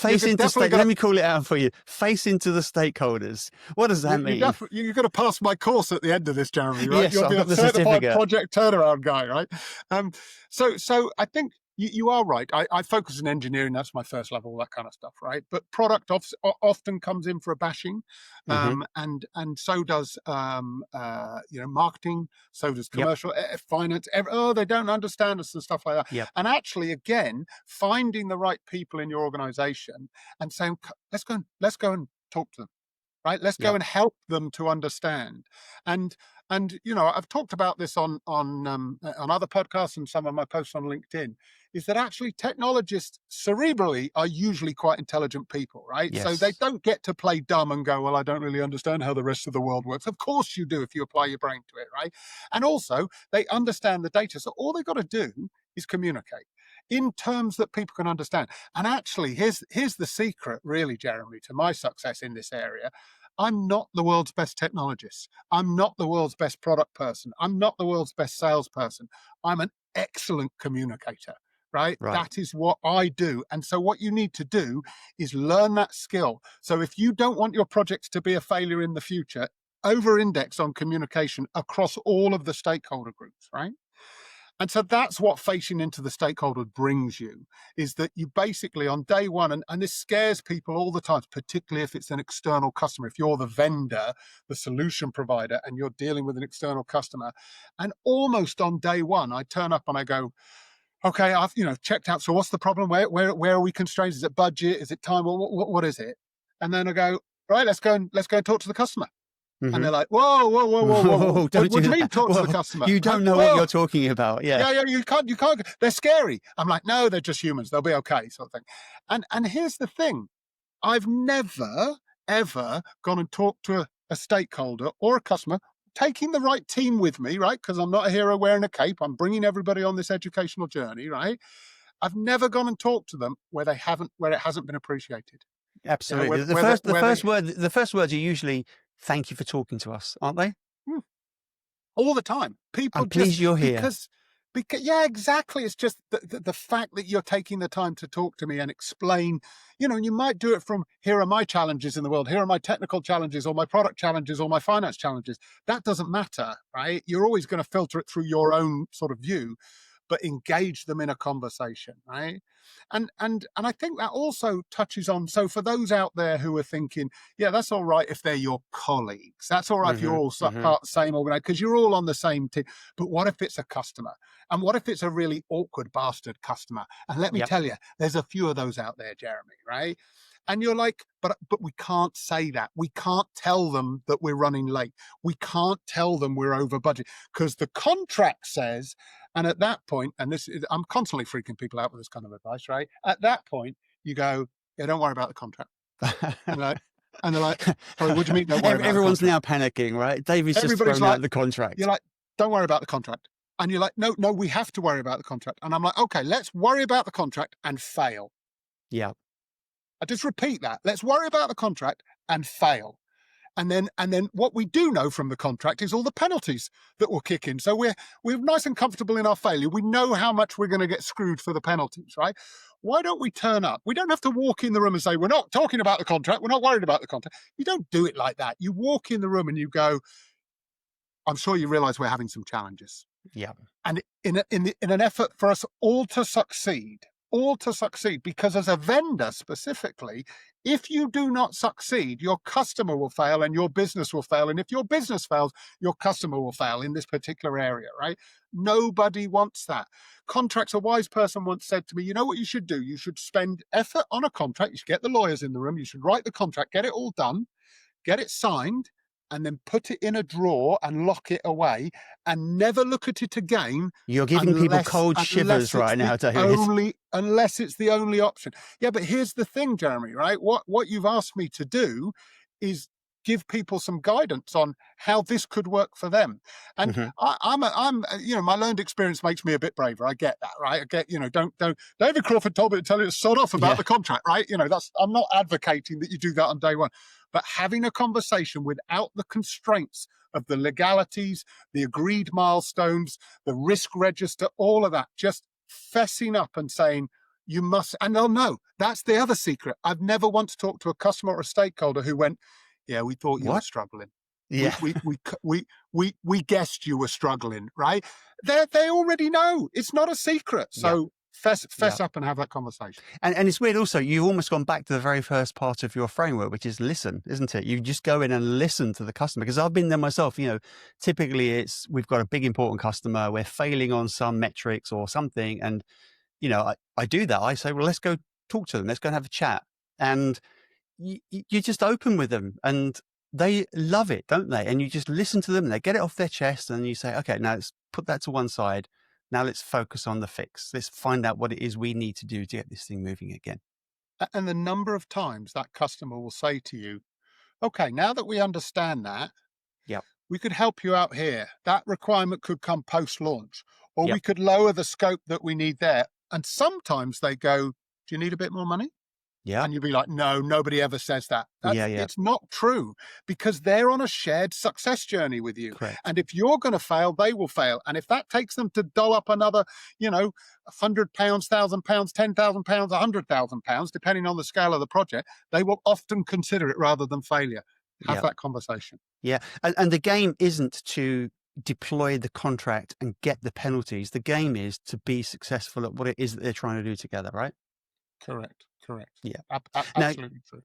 Face into Let me call it out for you. Face into the stakeholders. What does that mean? You're going to pass my course at the end of this, Jeremy, right? Yes, You'll I've be got a the certified certificate. project turnaround guy, right? So I think you are right. I focus on engineering. That's my first level, that kind of stuff, right? But product often comes in for a bashing, and so does marketing. So does commercial, finance. They don't understand us and stuff like that. Yep. And actually, again, finding the right people in your organization and saying, let's go and talk to them. Right, let's go and help them to understand, and I've talked about this on other podcasts and some of my posts on LinkedIn. Is that actually technologists cerebrally are usually quite intelligent people, right? Yes. So they don't get to play dumb and go, well, I don't really understand how the rest of the world works. Of course you do if you apply your brain to it, right? And also they understand the data, so all they've got to do is communicate in terms that people can understand. And actually, here's the secret, really, Jeremy, to my success in this area. I'm not the world's best technologist. I'm not the world's best product person. I'm not the world's best salesperson. I'm an excellent communicator, right? That is what I do. And so what you need to do is learn that skill. So if you don't want your projects to be a failure in the future, over-index on communication across all of the stakeholder groups, right? And so that's what facing into the stakeholder brings you, is that you basically on day one, and this scares people all the time, particularly if it's an external customer, if you're the vendor, the solution provider, and you're dealing with an external customer. And almost on day one, I turn up and I go, okay, I've checked out. So what's the problem? Where are we constrained? Is it budget? Is it time? What is it? And then I go, right, let's go and talk to the customer. And they're like, whoa. What do you mean talk to the customer? You don't know what you're talking about. Yeah, you can't. They're scary. I'm like, no, they're just humans. They'll be okay, sort of thing. And here's the thing. I've never, ever gone and talked to a stakeholder or a customer, taking the right team with me, right? Because I'm not a hero wearing a cape. I'm bringing everybody on this educational journey, right? I've never gone and talked to them where it hasn't been appreciated. Absolutely. The first words are usually, thank you for talking to us, aren't they? All the time. People I'm pleased you're here. Because yeah, exactly. It's just the fact that you're taking the time to talk to me and explain, you might do it from, here are my challenges in the world. Here are my technical challenges or my product challenges or my finance challenges. That doesn't matter, right? You're always going to filter it through your own sort of view, but engage them in a conversation, right? And I think that also touches on, so for those out there who are thinking, yeah, that's all right if they're your colleagues. That's all right if you're all part of the same organization, because you're all on the same team. But what if it's a customer? And what if it's a really awkward bastard customer? And let me tell you, there's a few of those out there, Jeremy, right? And you're like, but we can't say that. We can't tell them that we're running late. We can't tell them we're over budget because the contract says. And at that point, I'm constantly freaking people out with this kind of advice, right? At that point, you go, yeah, don't worry about the contract. And they're like, sorry, what do you mean? Don't worry about Everyone's now panicking, right? David's just thrown out the contract. You're like, don't worry about the contract. And you're like, no, we have to worry about the contract. And I'm like, okay, let's worry about the contract and fail. Yeah. I just repeat that. Let's worry about the contract and fail. And then what we do know from the contract is all the penalties that will kick in. So we're nice and comfortable in our failure. We know how much we're going to get screwed for the penalties, right? Why don't we turn up? We don't have to walk in the room and say, we're not talking about the contract. We're not worried about the contract. You don't do it like that. You walk in the room and you go, I'm sure you realize we're having some challenges. Yeah. And in an effort for us all to succeed, because as a vendor specifically, if you do not succeed, your customer will fail and your business will fail. And if your business fails, your customer will fail in this particular area, right? Nobody wants that. Contracts, a wise person once said to me, you know what you should do? You should spend effort on a contract. You should get the lawyers in the room. You should write the contract, get it all done, get it signed, and then put it in a drawer and lock it away and never look at it again. You're giving people cold shivers right now, David. Unless it's the only option. Yeah, but here's the thing, Jeremy, right? What you've asked me to do is give people some guidance on how this could work for them. And I'm my learned experience makes me a bit braver. I get that, right? I get, don't David Crawford told me to tell you to sod off about the contract, right? I'm not advocating that you do that on day one, but having a conversation without the constraints of the legalities, the agreed milestones, the risk register, all of that, just fessing up and saying, You must, and they'll know. That's the other secret. I've never once talked to a customer or a stakeholder who went, "Yeah, we thought you were What? struggling. Yeah. We guessed you were struggling." Right? They already know. It's not a secret. Yeah. So fess Yeah. up and have that conversation. And it's weird also, you've almost gone back to the very first part of your framework, which is listen, isn't it? You just go in and listen to the customer, because I've been there myself. Typically we've got a big important customer, we're failing on some metrics or something. And, I do that. I say, well, let's go talk to them. Let's go and have a chat. And you're just open with them, and they love it, don't they? And you just listen to them and they get it off their chest, and you say, okay, now let's put that to one side. Now let's focus on the fix. Let's find out what it is we need to do to get this thing moving again. And the number of times that customer will say to you, "Okay, now that we understand that, Yep. we could help you out here. That requirement could come post-launch, or we Yep. could lower the scope that we need there." And sometimes they go, "Do you need a bit more money?" Yeah. And you'd be like, "No, nobody ever says that." Yeah. It's not true, because they're on a shared success journey with you. Correct. And if you're going to fail, they will fail. And if that takes them to doll up another, £100, £1,000, £10,000, £100,000, depending on the scale of the project, they will often consider it rather than failure. Have that conversation. Yeah. And the game isn't to deploy the contract and get the penalties. The game is to be successful at what it is that they're trying to do together, right? Correct. Yeah. Ab- Now, absolutely true.